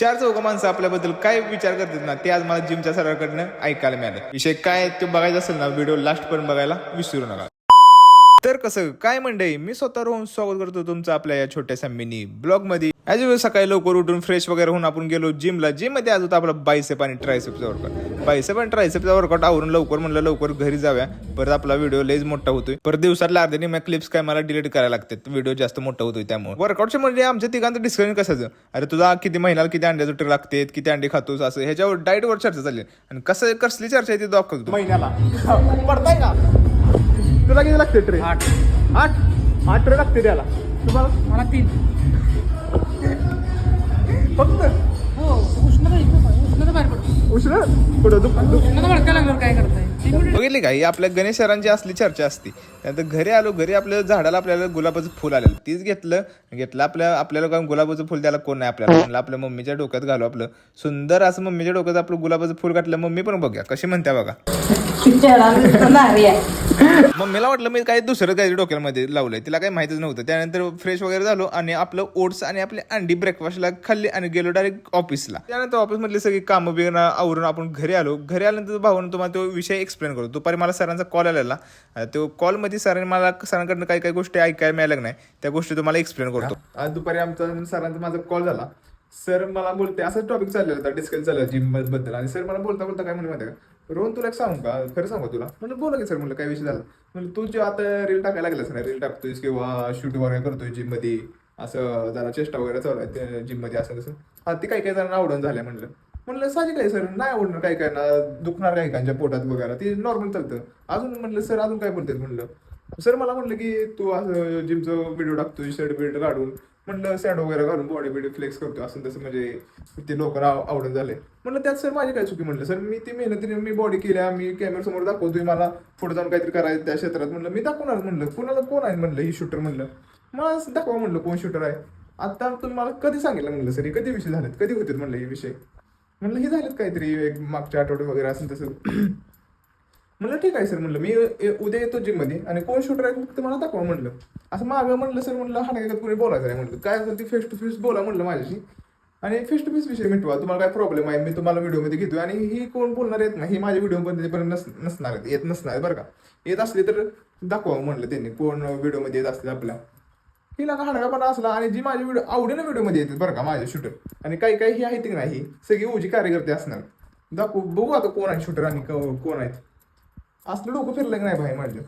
चार चौघ माणसं आपल्याबद्दल काय विचार करतात ना ते आज मला जिमच्या सरांकडनं ऐकायला मिळालं. विषय काय आहे ते बघायचं असेल ना व्हिडिओ लास्ट पर्यंत बघायला विसरू नका. तर कसं काय मंडळी, मी स्वतः रोहन स्वागत करतो तुमचं आपल्या या छोट्याशा मिनी ब्लॉग मध्ये. ॲज युजल सकाळी लवकर उठून फ्रेश वगैरे होऊन आपण गेलो जिमला. जिम मध्ये आज होता आपला बायसेप आणि ट्रायसेपचा वर्कआउट. बायसेप आणि ट्रायसेपचा वर्कआउट आवरून लवकर म्हणलं लवकर घरी जाव्या, परत आपला व्हिडिओ लयच मोठा होतोय. परत दिवसातल्या अर्ध्याने मग क्लिप्स काय मला डिलीट करायला लागतात, व्हिडिओ जास्त मोठा होतोय. त्यामुळे वर्कआउटच्या म्हणजे आमच्या तिघांचं डिस्कशन कसायचं, अरे तुझा किती महिन्याला किती अंड्याचं ट्रे लागते, किती अंडे खातोस, असं ह्याच्यावर डाएटवर चर्चा चालली. आणि कसं कसली चर्चा आहे ती दाखवतो. महिन्याला पडताय का तुला किती लागते ट्रे? 8 ट्रे लागते त्याला. तुम्हाला? मला 3 फक्त हो. उष्णता बाहेर पडतो. उशिरा पुढं उष्णता भडका लागल्यावर काय करताय? 3 मिनिट. बघितली का ही आपल्या गणेश सरांची असली चर्चा असते. त्यानंतर घरी आलो, घरी आपल्या झाडाला आपल्याला गुलाबाचं फुल आलेलं, तीच घेतलं आपल्याला काय गुलाबाचं फुल द्यायला कोण नाही आपल्याला. म्हणलं आपल्या मम्मीच्या डोक्यात घालू आपलं सुंदर असं मम्मीच्या डोक्यात आपलं गुलाबाचं फुल घातलं. मम्मी पण बघा कशी म्हणते बघा. मम्मीला वाटलं मी काय दुसरं काही डोक्यामध्ये लावलंय, तिला काही माहितीच नव्हतं. त्यानंतर फ्रेश वगैरे झालो आणि आपलं ओट्स आणि आपली अंडी ब्रेकफास्टला खाल्ली आणि गेलो डायरेक्ट ऑफिसला. त्यानंतर ऑफिसमधली सगळी कामं बिगणं आवरून आपण घरी आलो. घरी आल्यानंतर भाऊन तुम्हाला तो विषय एक्सप्लेन करतो. दुपारी मला सरांचा कॉल आलेला. तो कॉलमध्ये सरांकडनं काही काही गोष्टी ऐकायला मिळाल्या नाही, त्या गोष्टी तुम्हाला एक्सप्लेन करतो. आज दुपारी सरांचा माझा कॉल झाला. सर मला बोलते, असं टॉपिक चाललेला होता, डिस्कस झालं जिम बद्दल. आणि सर मला बोलता बोलता काय म्हणून माहिती का, रोहन तुला एक सांगू का, खरं सांगू तुला. म्हणलं बोला की सर, म्हणलं काय विषय झाला. म्हणलं तू जे आता रील टाकायला लागलास ना, रील टाकतोयस किंवा शूट वगैरे करतोय जिम मध्ये, असं जरा चेष्टा वगैरे चालू आहे जिम मध्ये असं तसं. हा ती काही जणांना आवडून झालंय. म्हणलं साहजिक आहे सर, नाही आवडणार काही काय ना, दुखणार काही काहींच्या पोटात वगैरे, ते नॉर्मल चालतं. अजून म्हणलं सर अजून काय बोलतात. म्हणलं सर मला म्हणलं की तू असं जिमचं व्हिडिओ टाकतोय शर्ट बिर्ट काढून, म्हणलं सॅड वगैरे घालून बॉडी बिडी फ्लेक्स करतो असं तसं, म्हणजे ते लोकांना आवडून झाले. म्हणलं त्यात सर माझी काय चुकी. म्हणलं सर मी ती मेहनतीने मी बॉडी केल्या, मी कॅमेरा समोर दाखवतोय, मला पुढे जाऊन काहीतरी करायचं त्या क्षेत्रात. म्हणलं मी दाखवणार. म्हणलं कुणाला कोण आहे म्हणलं ही शूटर, म्हणलं मला दाखवा म्हणलं कोण शूटर आहे. आता तुम्ही मला कधी सांगितलं म्हणलं सर, हे कधी विषय झालेत, कधी होते म्हणलं हे विषय. म्हणलं हे झालेत काहीतरी एक मागच्या आठवडे वगैरे असं तसं. म्हणलं ठीक आहे सर, म्हणलं मी उद्या येतो जिम मध्ये आणि कोण शूटर आहे फक्त मला दाखवा. म्हणलं असं मागं म्हणलं सर, म्हणलं हाणायचं कोणी बोलायचं नाही. म्हणलं काय असेल ती फेस टू फेस बोला म्हणलं माझ्याशी, आणि फेस टू फेस विषय मिटवा. तुम्हाला काय प्रॉब्लेम आहे मी तुम्हाला व्हिडिओमध्ये घेतोय, आणि ही कोण बोलणार येत नाही, ही माझ्या व्हिडिओमध्ये नसणार आहेत, येत नसणार बरं का. येत असले तर दाखवा म्हणलं त्यांनी कोण व्हिडिओमध्ये येत असले आपल्या. हिला का हाडकापणा असला, आणि जी माझी व्हिडिओ आवडीनं व्हिडिओमध्ये येते बरं का माझे शूटर, आणि काही ही आहे ती नाही सगळी ओजी कार्यकर्ते असणार. दाखवू बघू आता कोण आहे शूटर आणि कोण आहेत. असलं डोकं फिरलं नाही भाई माझं.